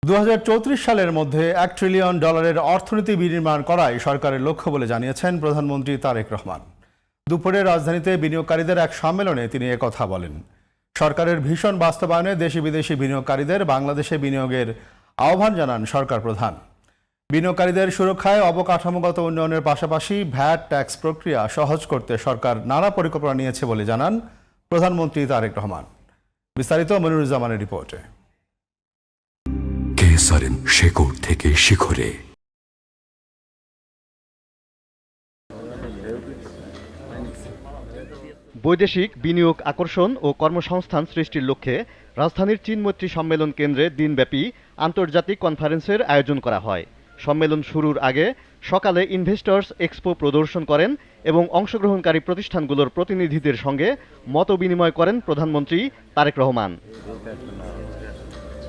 2034 সালের মধ্যে $1 ট্রিলিয়ন অর্থনীতি বিনির্মাণ করাই সরকারের লক্ষ্য বলে জানিয়েছেন প্রধানমন্ত্রী তারেক রহমান। দুপুরে রাজধানীতে বিনিয়োগকারীদের এক সম্মেলনে তিনি একথা বলেন। সরকারের ভীষণ বাস্তবায়নে দেশি বিদেশি বিনিয়োগকারীদের বাংলাদেশে বিনিয়োগের আহ্বান জানান সরকার প্রধান। বিনিয়োগকারীদের সুরক্ষায় অবকাঠামোগত উন্নয়নের পাশাপাশি ভ্যাট ট্যাক্স প্রক্রিয়া সহজ করতে সরকার নানা পরিকল্পনা নিয়েছে বলে জানান প্রধানমন্ত্রী তারেক রহমান। বিস্তারিত মনিরুজ্জামানের রিপোর্টে। শেকড় থেকে শিখরে। বৈদেশিক বিনিয়োগ আকর্ষণ ও কর্মসংস্থান সৃষ্টির লক্ষ্যে রাজধানীর চীন-মৈত্রী সম্মেলন কেন্দ্রে দিনব্যাপী আন্তর্জাতিক কনফারেন্সের আয়োজন করা হয়। সম্মেলন শুরুর আগে সকালে ইনভেস্টর্স এক্সপো প্রদর্শন করেন এবং অংশগ্রহণকারী প্রতিষ্ঠানগুলোর প্রতিনিধিদের সঙ্গে মতবিনিময় করেন প্রধানমন্ত্রী তারেক রহমান।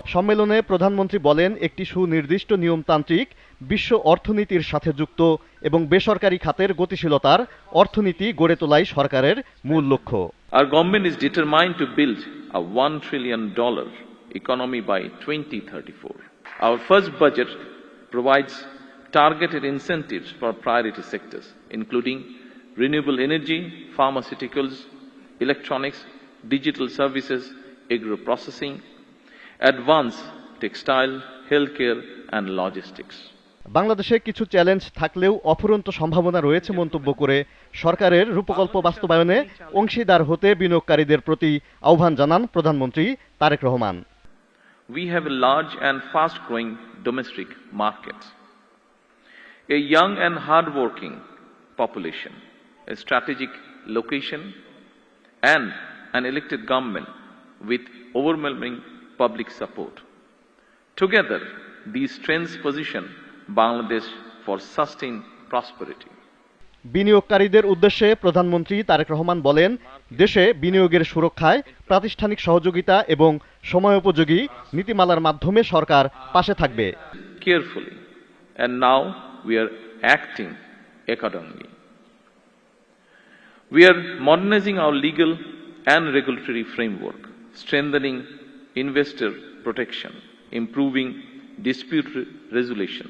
সম্মেলনে প্রধানমন্ত্রী বলেন, একটি সুনির্দিষ্ট নিয়মতান্ত্রিক বিশ্ব অর্থনীতির সাথে যুক্ত এবং বেসরকারি খাতের গতিশীলতার অর্থনীতি গড়ে তোলাই সরকারের মূল লক্ষ্য। Our government is determined to build a $1 trillion economy by 2034. Our first budget provides targeted incentives for priority sectors, including renewable energy, pharmaceuticals, electronics, digital services, agro-processing, advanced textile, healthcare and logistics. বাংলাদেশে কিছু challenge থাকলেও অফুরন্ত সম্ভাবনা রয়েছে মন্তব্য করে সরকারের রূপকল্প বাস্তবায়নে অংশীদার হতে বিনিয়োগকারীদের প্রতি আহ্বান জানান প্রধানমন্ত্রী Tarique Rahman. We have a large and fast-growing domestic market, a young and hard-working population, a strategic location, and an elected government with overwhelming public support. Together, these strengths position Bangladesh for sustained prosperity. বিনিয়োগকারীদের উদ্দেশ্যে প্রধানমন্ত্রী তারেক রহমান বলেন, দেশে বিনিয়োগের সুরক্ষায় প্রাতিষ্ঠানিক সহযোগিতা এবং সময়োপযোগী নীতিমালার মাধ্যমে সরকার পাশে থাকবে। Carefully, and now we are acting accordingly. We are modernizing our legal and regulatory framework, strengthening investor protection, improving dispute resolution,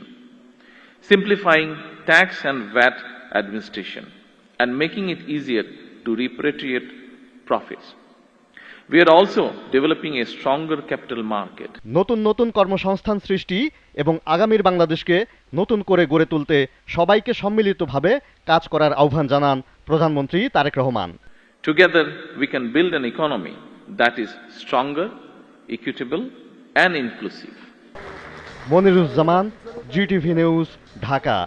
simplifying tax and VAT administration, and making it easier to repatriate profits. We are also developing a stronger capital market. নতুন নতুন কর্মসংস্থান সৃষ্টি এবং আগামীর বাংলাদেশকে নতুন করে গড়ে তুলতে সবাইকে সম্মিলিতভাবে কাজ করার আহ্বান জানান প্রধানমন্ত্রী Tarique Rahman. Together we can build an economy that is stronger, equitable and inclusive. Moniruzzaman, GTV news, Dhaka.